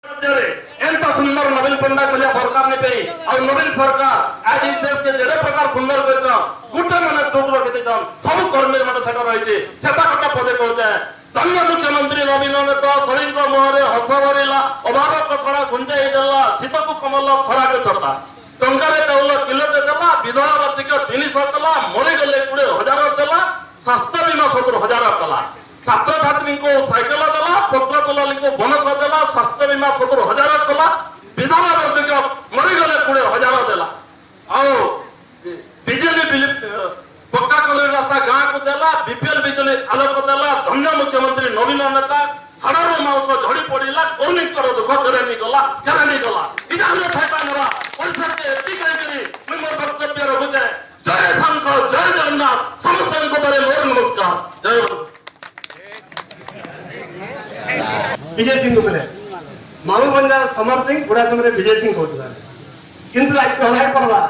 एंता सुंदर नवीन पंडा को सरकार ने पे और नवीन सरकार आज इस देश के जेडे प्रकार सुंदर करता गुटे माने टोटलो केते छन सब कर्मी माने सेटा रहिছে सेटा कटा पदे कहउछे धन्य मुख्यमंत्री नवीन नेता सरींद्र मोहरे हस भरिला अभाव कसड़ा गुंजाई देला शीतकु कमल खरा के छता टंकारे चाउल किलो दे देला विधवा बातिक 300 कला मरि गले 20,000 देला स्वास्थ्य बीमा 70,000 कला छात्र छात्री को साइकिल देला पत्र तोलाली को बोनस देला स्वास्थ्य बीमा 70,000 कला विधवा बातिक मरि गले 20,000 देला और बिजली बिल पक्का कलर रास्ता गाँ को देला बीपीएल बिजली आलोक देला धन्य मुख्यमंत्री नवीन नेता हड़ारो माउस झड़ी पड़िला कोनी करो दुख करे नहीं गला करे नहीं गला इधर में फायदा नरा पैसा के एती कहि करी मैं मोर वक्तव्य रखुचे जय शंकर जय जगन्नाथ समस्त को तारे मोर नमस्कार जय विजय सिंह को मामू बंदा समर सिंह बुढ़ा समय विजय सिंह कहते किंतु आज कहना पड़वा